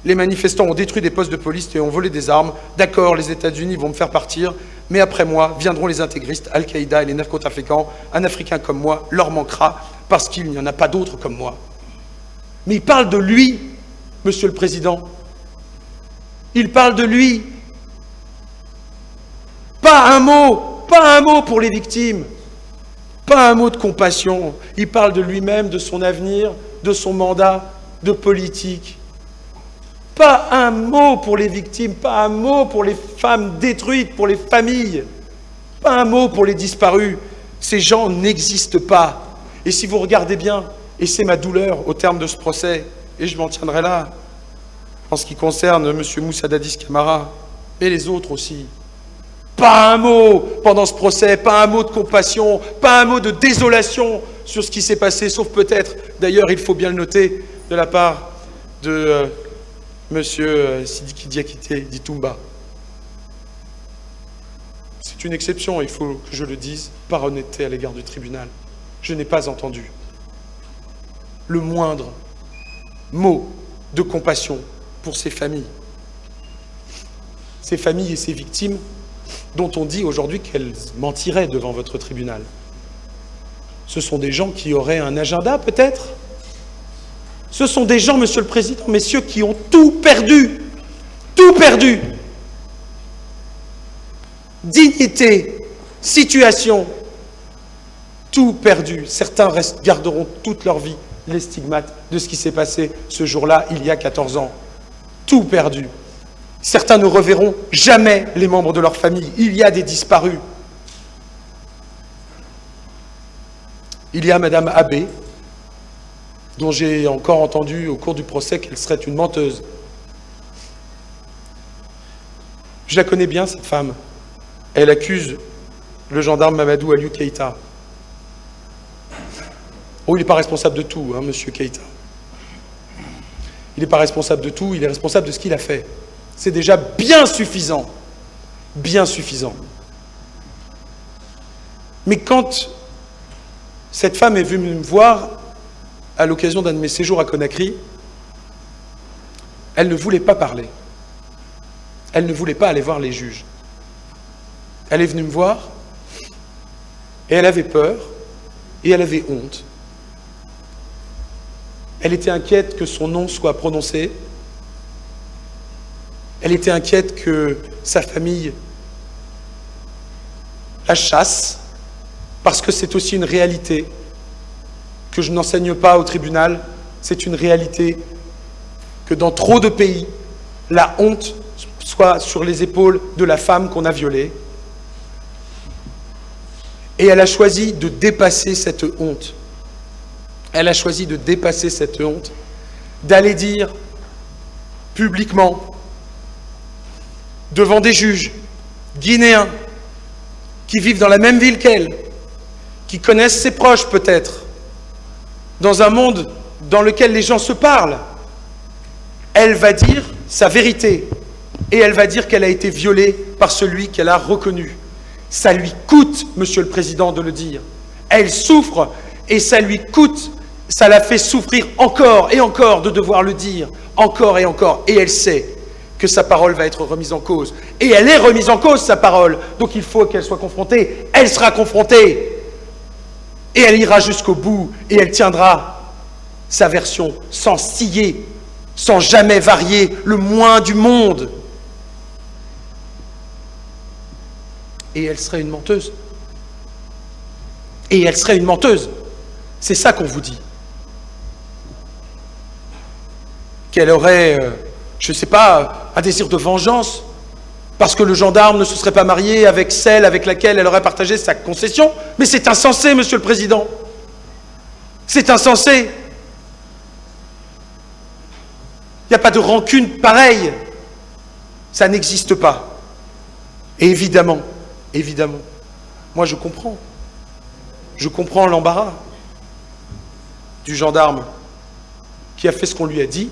Les manifestants ont détruit des postes de police et ont volé des armes. D'accord, les États-Unis vont me faire partir, mais après moi viendront les intégristes, Al-Qaïda et les narcotrafiquants. Un Africain comme moi leur manquera parce qu'il n'y en a pas d'autres comme moi. Mais il parle de lui, Monsieur le Président. Il parle de lui. Pas un mot pour les victimes. Pas un mot de compassion. Il parle de lui-même, de son avenir, de son mandat, de politique. Pas un mot pour les victimes, pas un mot pour les femmes détruites, pour les familles. Pas un mot pour les disparus. Ces gens n'existent pas. Et si vous regardez bien, et c'est ma douleur au terme de ce procès, et je m'en tiendrai là, en ce qui concerne M. Moussa Dadis Camara, et les autres aussi. Pas un mot pendant ce procès, pas un mot de compassion, pas un mot de désolation sur ce qui s'est passé, sauf peut-être, d'ailleurs il faut bien le noter, de la part de M. Sidiki Diakité Ditumba. C'est une exception, il faut que je le dise, par honnêteté à l'égard du tribunal. Je n'ai pas entendu le moindre mot de compassion pour ces familles. Ces familles et ces victimes dont on dit aujourd'hui qu'elles mentiraient devant votre tribunal. Ce sont des gens qui auraient un agenda, peut-être? Ce sont des gens, Monsieur le Président, messieurs, qui ont tout perdu. Tout perdu. Dignité, situation, tout perdu. Certains garderont toute leur vie les stigmates de ce qui s'est passé ce jour-là, il y a 14 ans. tout perdu. Certains ne reverront jamais les membres de leur famille. Il y a des disparus. Il y a Madame Abbé, dont j'ai encore entendu au cours du procès qu'elle serait une menteuse. Je la connais bien, cette femme. Elle accuse le gendarme Mamadou Aliou Keïta. Oh, il n'est pas responsable de tout, hein, monsieur Keïta. Il n'est pas responsable de tout, il est responsable de ce qu'il a fait. C'est déjà bien suffisant. Bien suffisant. Mais quand cette femme est venue me voir à l'occasion d'un de mes séjours à Conakry, elle ne voulait pas parler. Elle ne voulait pas aller voir les juges. Elle est venue me voir et elle avait peur et elle avait honte. Elle était inquiète que son nom soit prononcé. Elle était inquiète que sa famille la chasse, parce que c'est aussi une réalité que je n'enseigne pas au tribunal. C'est une réalité que dans trop de pays, la honte soit sur les épaules de la femme qu'on a violée. Et elle a choisi de dépasser cette honte. Elle a choisi de dépasser cette honte, d'aller dire publiquement, devant des juges guinéens qui vivent dans la même ville qu'elle, qui connaissent ses proches peut-être, dans un monde dans lequel les gens se parlent, elle va dire sa vérité et elle va dire qu'elle a été violée par celui qu'elle a reconnu. Ça lui coûte, Monsieur le Président, de le dire. Elle souffre et ça lui coûte, ça la fait souffrir encore et encore de devoir le dire, encore et encore. Et elle sait que sa parole va être remise en cause. Et elle est remise en cause, sa parole. Donc il faut qu'elle soit confrontée. Elle sera confrontée. Et elle ira jusqu'au bout. Et elle tiendra sa version sans scier, sans jamais varier le moins du monde. Et elle serait une menteuse. Et elle serait une menteuse. C'est ça qu'on vous dit. Qu'elle aurait, je ne sais pas, un désir de vengeance, parce que le gendarme ne se serait pas marié avec celle avec laquelle elle aurait partagé sa concession. Mais c'est insensé, Monsieur le Président. C'est insensé. Il n'y a pas de rancune pareille. Ça n'existe pas. Et évidemment, moi je comprends. Je comprends l'embarras du gendarme qui a fait ce qu'on lui a dit,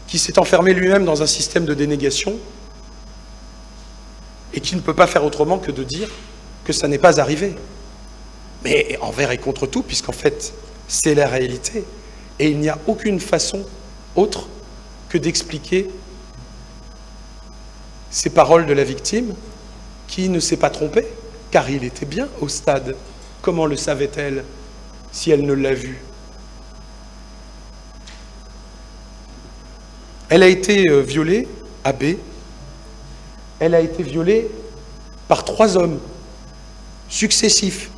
qui s'est enfermé lui-même dans un système de dénégation et qui ne peut pas faire autrement que de dire que ça n'est pas arrivé. Mais envers et contre tout, puisqu'en fait, c'est la réalité. Et il n'y a aucune façon autre que d'expliquer ces paroles de la victime qui ne s'est pas trompée, car il était bien au stade. Comment le savait-elle si elle ne l'a vu ? Elle a été violée, Abbé. Elle a été violée par 3 hommes successifs.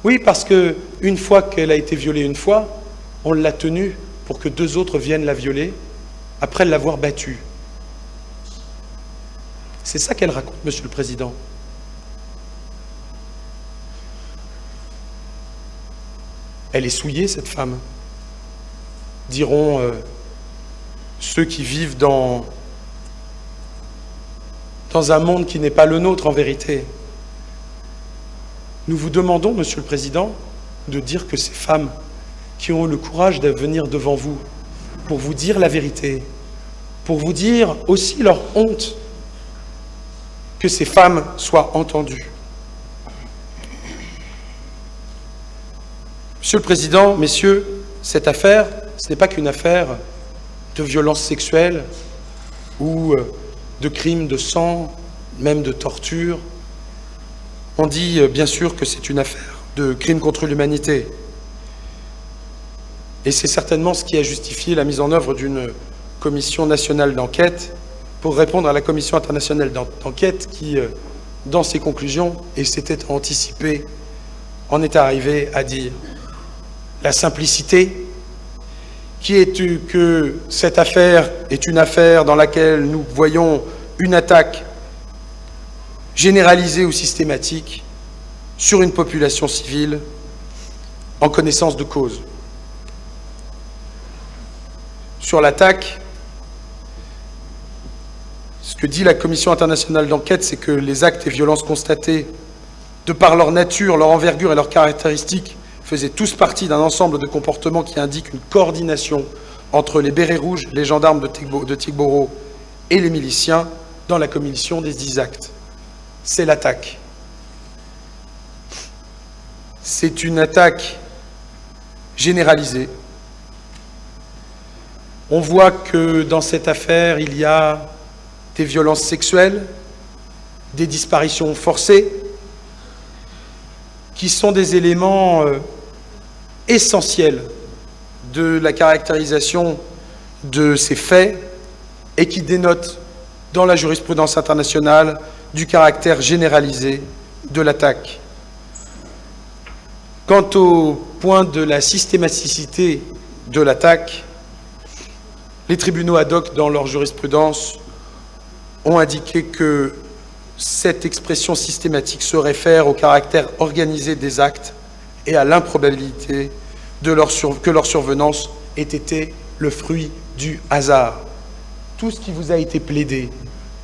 Oui, parce que une fois qu'elle a été violée une fois, on l'a tenue pour que 2 autres viennent la violer après l'avoir battue. C'est ça qu'elle raconte, Monsieur le Président. Elle est souillée, cette femme, diront ceux qui vivent dans un monde qui n'est pas le nôtre en vérité. Nous vous demandons, Monsieur le Président, de dire que ces femmes qui ont eu le courage de venir devant vous pour vous dire la vérité, pour vous dire aussi leur honte, que ces femmes soient entendues. Monsieur le Président, messieurs, cette affaire, ce n'est pas qu'une affaire de violence sexuelle ou de crimes de sang, même de torture. On dit bien sûr que c'est une affaire de crime contre l'humanité. Et c'est certainement ce qui a justifié la mise en œuvre d'une commission nationale d'enquête pour répondre à la commission internationale d'enquête qui, dans ses conclusions, et s'était anticipé, en est arrivé à dire la simplicité qui est que cette affaire est une affaire dans laquelle nous voyons une attaque généralisée ou systématique sur une population civile en connaissance de cause. Sur l'attaque, ce que dit la Commission internationale d'enquête, c'est que les actes et violences constatés, de par leur nature, leur envergure et leurs caractéristiques, faisaient tous partie d'un ensemble de comportements qui indiquent une coordination entre les bérets rouges, les gendarmes de Tigboro et les miliciens dans la commission des 10 actes. C'est l'attaque. C'est une attaque généralisée. On voit que dans cette affaire, il y a des violences sexuelles, des disparitions forcées, qui sont des éléments essentiels de la caractérisation de ces faits et qui dénotent dans la jurisprudence internationale du caractère généralisé de l'attaque. Quant au point de la systématicité de l'attaque, les tribunaux ad hoc, dans leur jurisprudence, ont indiqué que cette expression systématique se réfère au caractère organisé des actes et à l'improbabilité que leur survenance ait été le fruit du hasard. Tout ce qui vous a été plaidé,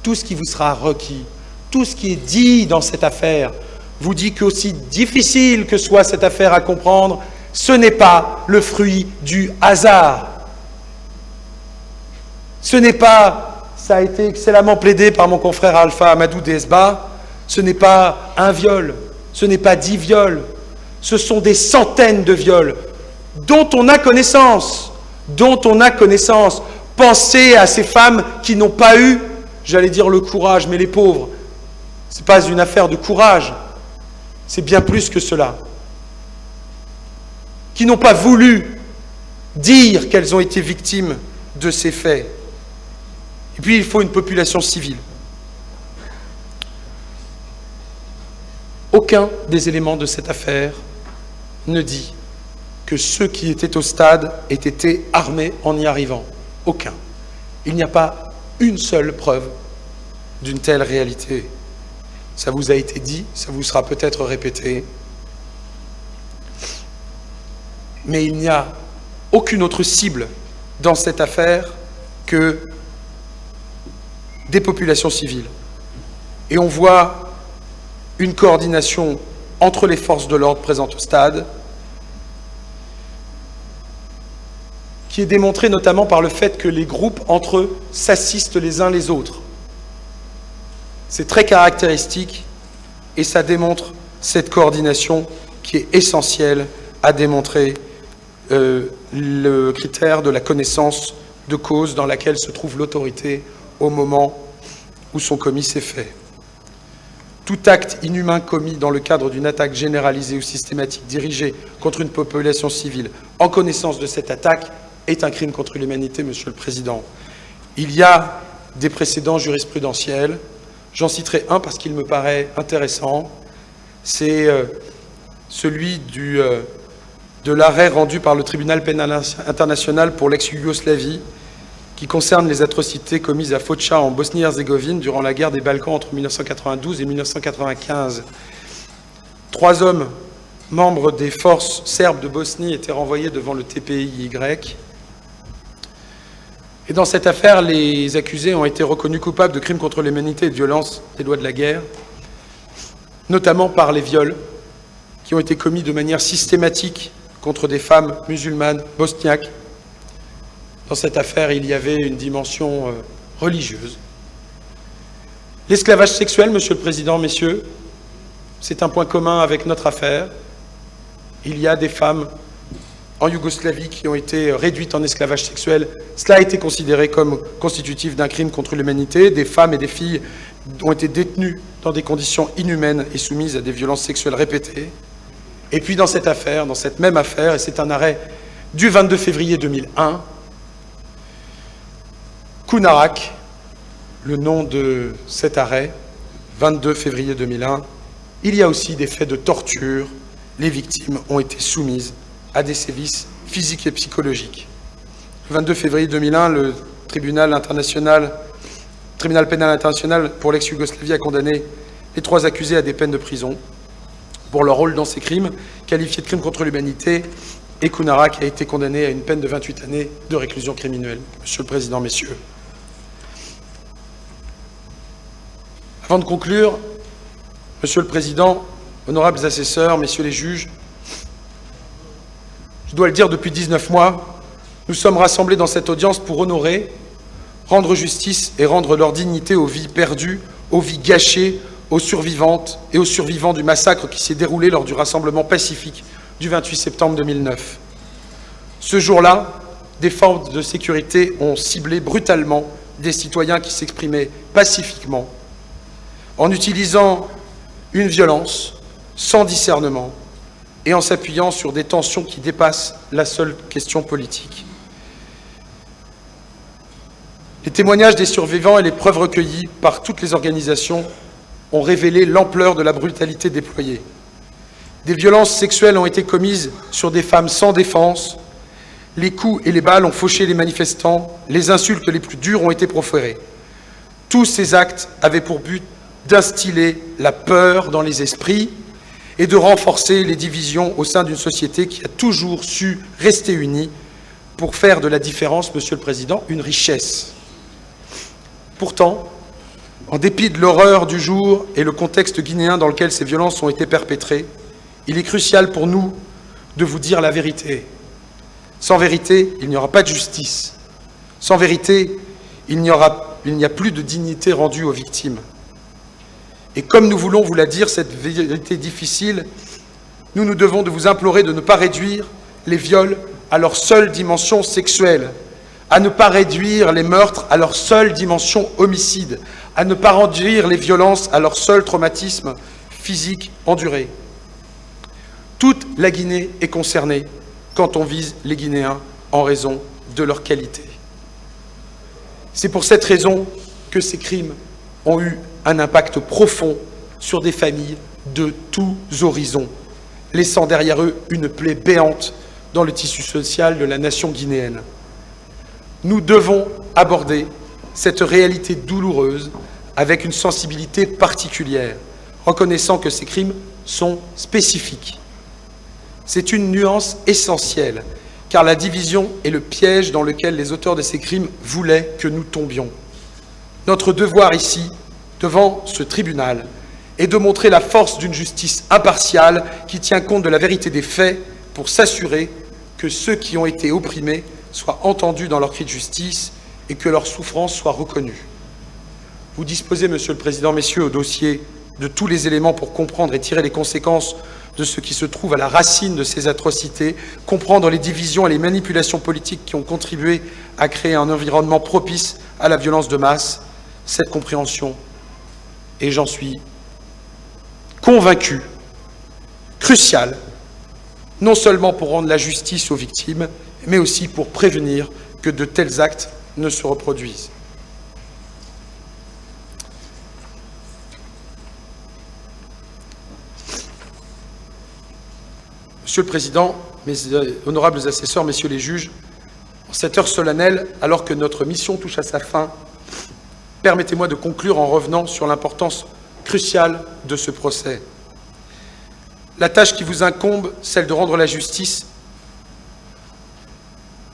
tout ce qui vous sera requis, tout ce qui est dit dans cette affaire, vous dit qu'aussi difficile que soit cette affaire à comprendre, ce n'est pas le fruit du hasard. Ce n'est pas, ça a été excellemment plaidé par mon confrère Alpha Amadou Desba, ce n'est pas un viol, ce n'est pas 10 viols, ce sont des centaines de viols dont on a connaissance, Pensez à ces femmes qui n'ont pas eu, j'allais dire le courage, mais les pauvres, ce n'est pas une affaire de courage, c'est bien plus que cela, qui n'ont pas voulu dire qu'elles ont été victimes de ces faits. Et puis il faut une population civile. Aucun des éléments de cette affaire ne dit que ceux qui étaient au stade aient été armés en y arrivant. Aucun. Il n'y a pas une seule preuve d'une telle réalité. Ça vous a été dit, ça vous sera peut-être répété. Mais il n'y a aucune autre cible dans cette affaire que des populations civiles. Et on voit une coordination entre les forces de l'ordre présentes au stade, qui est démontrée notamment par le fait que les groupes entre eux s'assistent les uns les autres. C'est très caractéristique et ça démontre cette coordination qui est essentielle à démontrer le critère de la connaissance de cause dans laquelle se trouve l'autorité au moment où sont commis ces faits. Tout acte inhumain commis dans le cadre d'une attaque généralisée ou systématique dirigée contre une population civile en connaissance de cette attaque est un crime contre l'humanité, Monsieur le Président. Il y a des précédents jurisprudentiels. J'en citerai un parce qu'il me paraît intéressant. C'est celui de l'arrêt rendu par le tribunal pénal international pour l'ex-Yougoslavie qui concerne les atrocités commises à Foča en Bosnie-Herzégovine durant la guerre des Balkans entre 1992 et 1995. 3 hommes, membres des forces serbes de Bosnie, étaient renvoyés devant le TPIY. Et dans cette affaire, les accusés ont été reconnus coupables de crimes contre l'humanité et de violence des lois de la guerre, notamment par les viols qui ont été commis de manière systématique contre des femmes musulmanes bosniaques. Dans cette affaire, il y avait une dimension religieuse. L'esclavage sexuel, Monsieur le Président, messieurs, c'est un point commun avec notre affaire. Il y a des femmes en Yougoslavie qui ont été réduites en esclavage sexuel. Cela a été considéré comme constitutif d'un crime contre l'humanité. Des femmes et des filles ont été détenues dans des conditions inhumaines et soumises à des violences sexuelles répétées. Et puis dans cette affaire, dans cette même affaire, et c'est un arrêt du 22 février 2001, Kunarak, le nom de cet arrêt, 22 février 2001, il y a aussi des faits de torture. Les victimes ont été soumises à des sévices physiques et psychologiques. Le 22 février 2001, le tribunal pénal international pour l'ex-Yougoslavie a condamné les 3 accusés à des peines de prison pour leur rôle dans ces crimes, qualifiés de crimes contre l'humanité, et Kounarak a été condamné à une peine de 28 années de réclusion criminelle. Monsieur le Président, messieurs. Avant de conclure, Monsieur le Président, honorables assesseurs, messieurs les juges, je dois le dire, depuis 19 mois, nous sommes rassemblés dans cette audience pour honorer, rendre justice et rendre leur dignité aux vies perdues, aux vies gâchées, aux survivantes et aux survivants du massacre qui s'est déroulé lors du rassemblement pacifique du 28 septembre 2009. Ce jour-là, des forces de sécurité ont ciblé brutalement des citoyens qui s'exprimaient pacifiquement, en utilisant une violence sans discernement et en s'appuyant sur des tensions qui dépassent la seule question politique. Les témoignages des survivants et les preuves recueillies par toutes les organisations ont révélé l'ampleur de la brutalité déployée. Des violences sexuelles ont été commises sur des femmes sans défense, les coups et les balles ont fauché les manifestants, les insultes les plus dures ont été proférées. Tous ces actes avaient pour but d'instiller la peur dans les esprits et de renforcer les divisions au sein d'une société qui a toujours su rester unie pour faire de la différence, Monsieur le Président, une richesse. Pourtant, en dépit de l'horreur du jour et le contexte guinéen dans lequel ces violences ont été perpétrées, il est crucial pour nous de vous dire la vérité. Sans vérité, il n'y aura pas de justice. Sans vérité, il n'y a plus de dignité rendue aux victimes. Et comme nous voulons vous la dire, cette vérité difficile, nous devons de vous implorer de ne pas réduire les viols à leur seule dimension sexuelle, à ne pas réduire les meurtres à leur seule dimension homicide, à ne pas réduire les violences à leur seul traumatisme physique enduré. Toute la Guinée est concernée quand on vise les Guinéens en raison de leur qualité. C'est pour cette raison que ces crimes ont eu un impact profond sur des familles de tous horizons, laissant derrière eux une plaie béante dans le tissu social de la nation guinéenne. Nous devons aborder cette réalité douloureuse avec une sensibilité particulière, reconnaissant que ces crimes sont spécifiques. C'est une nuance essentielle, car la division est le piège dans lequel les auteurs de ces crimes voulaient que nous tombions. Notre devoir ici, devant ce tribunal, est de montrer la force d'une justice impartiale qui tient compte de la vérité des faits pour s'assurer que ceux qui ont été opprimés soient entendus dans leur cri de justice et que leur souffrance soit reconnue. Vous disposez, Monsieur le Président, messieurs, au dossier de tous les éléments pour comprendre et tirer les conséquences de ce qui se trouve à la racine de ces atrocités, comprendre les divisions et les manipulations politiques qui ont contribué à créer un environnement propice à la violence de masse. Cette compréhension, et j'en suis convaincu, cruciale, non seulement pour rendre la justice aux victimes, mais aussi pour prévenir que de tels actes ne se reproduisent. Monsieur le Président, mes honorables assesseurs, messieurs les juges, en cette heure solennelle, alors que notre mission touche à sa fin, permettez-moi de conclure en revenant sur l'importance cruciale de ce procès. La tâche qui vous incombe, celle de rendre la justice,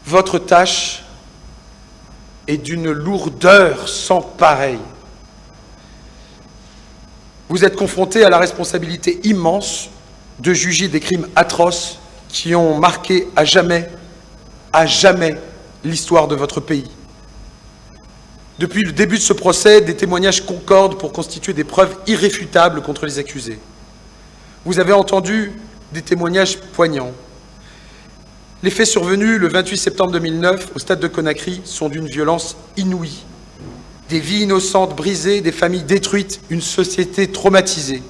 votre tâche est d'une lourdeur sans pareille. Vous êtes confrontés à la responsabilité immense de juger des crimes atroces qui ont marqué à jamais l'histoire de votre pays. Depuis le début de ce procès, des témoignages concordent pour constituer des preuves irréfutables contre les accusés. Vous avez entendu des témoignages poignants. Les faits survenus le 28 septembre 2009 au stade de Conakry sont d'une violence inouïe. Des vies innocentes brisées, des familles détruites, une société traumatisée.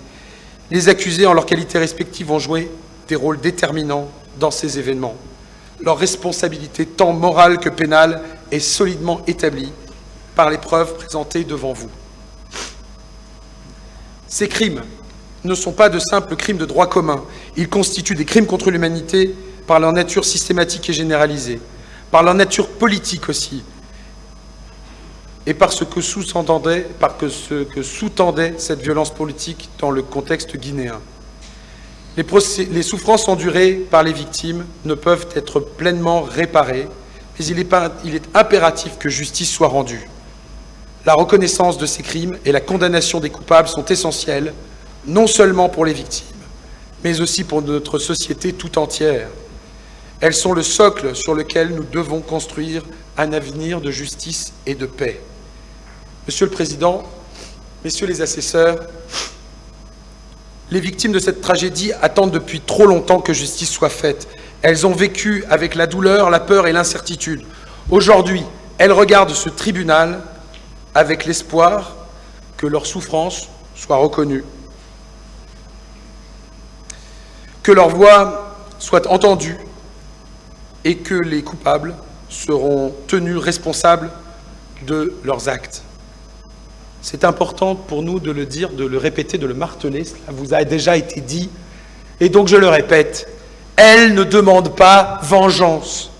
Les accusés, en leur qualité respective, ont joué des rôles déterminants dans ces événements. Leur responsabilité, tant morale que pénale, est solidement établie par les preuves présentées devant vous. Ces crimes ne sont pas de simples crimes de droit commun. Ils constituent des crimes contre l'humanité par leur nature systématique et généralisée, par leur nature politique aussi, et par ce que sous-tendait cette violence politique dans le contexte guinéen. Les souffrances endurées par les victimes ne peuvent être pleinement réparées, mais il est impératif que justice soit rendue. La reconnaissance de ces crimes et la condamnation des coupables sont essentielles, non seulement pour les victimes, mais aussi pour notre société tout entière. Elles sont le socle sur lequel nous devons construire un avenir de justice et de paix. Monsieur le Président, Messieurs les assesseurs, les victimes de cette tragédie attendent depuis trop longtemps que justice soit faite. Elles ont vécu avec la douleur, la peur et l'incertitude. Aujourd'hui, elles regardent ce tribunal avec l'espoir que leur souffrance soit reconnue, que leur voix soit entendue et que les coupables seront tenus responsables de leurs actes. C'est important pour nous de le dire, de le répéter, de le marteler. Cela vous a déjà été dit. Et donc je le répète, elle ne demande pas vengeance.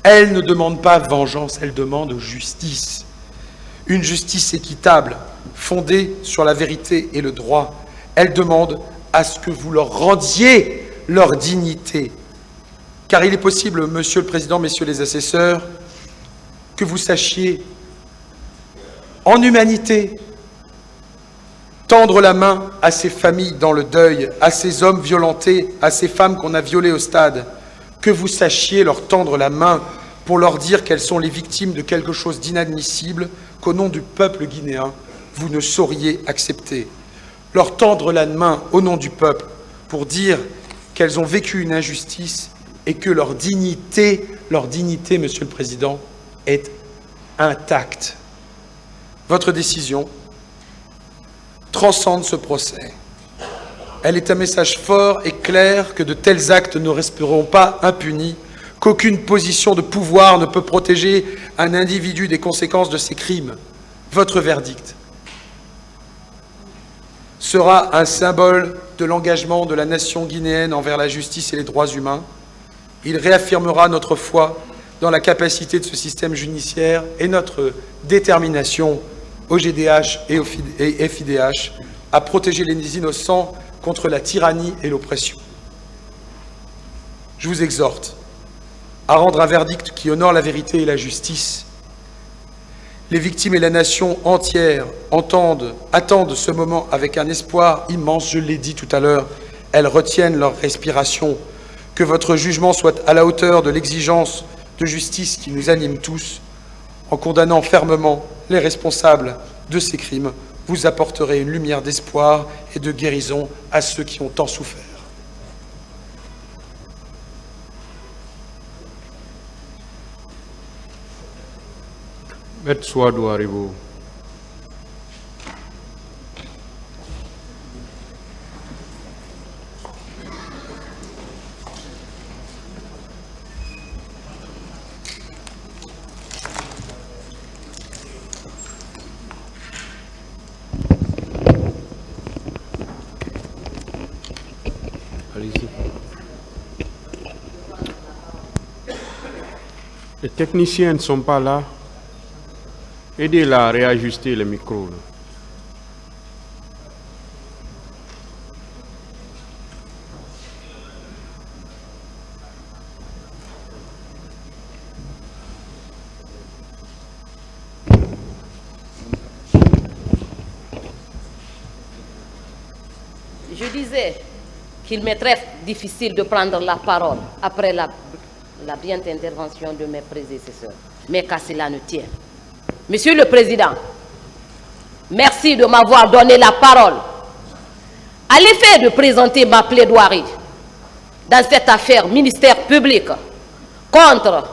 Elle ne demande pas vengeance, elle demande justice. Une justice équitable, fondée sur la vérité et le droit. Elle demande à ce que vous leur rendiez leur dignité. Car il est possible, Monsieur le Président, Messieurs les assesseurs, que vous sachiez, en humanité, tendre la main à ces familles dans le deuil, à ces hommes violentés, à ces femmes qu'on a violées au stade, que vous sachiez leur tendre la main pour leur dire qu'elles sont les victimes de quelque chose d'inadmissible, qu'au nom du peuple guinéen, vous ne sauriez accepter. Leur tendre la main au nom du peuple pour dire qu'elles ont vécu une injustice et que leur dignité, Monsieur le Président, est intacte. Votre décision transcende ce procès. Elle est un message fort et clair que de tels actes ne resteront pas impunis, qu'aucune position de pouvoir ne peut protéger un individu des conséquences de ses crimes. Votre verdict sera un symbole de l'engagement de la nation guinéenne envers la justice et les droits humains. Il réaffirmera notre foi dans la capacité de ce système judiciaire et notre détermination au GDH et au FIDH à protéger les innocents contre la tyrannie et l'oppression. Je vous exhorte à rendre un verdict qui honore la vérité et la justice. Les victimes et la nation entière attendent ce moment avec un espoir immense, je l'ai dit tout à l'heure. Elles retiennent leur respiration. Que votre jugement soit à la hauteur de l'exigence de justice qui nous anime tous. En condamnant fermement les responsables de ces crimes, vous apporterez une lumière d'espoir et de guérison à ceux qui ont tant souffert. Maître Souadou Aribo. Allez-y. Les techniciens ne sont pas là. Aidez-la à réajuster le micro. Là. Je disais qu'il m'est très difficile de prendre la parole après la brillante intervention de mes prédécesseurs, mais qu'à cela ne tient. Monsieur le Président, merci de m'avoir donné la parole à l'effet de présenter ma plaidoirie dans cette affaire ministère public contre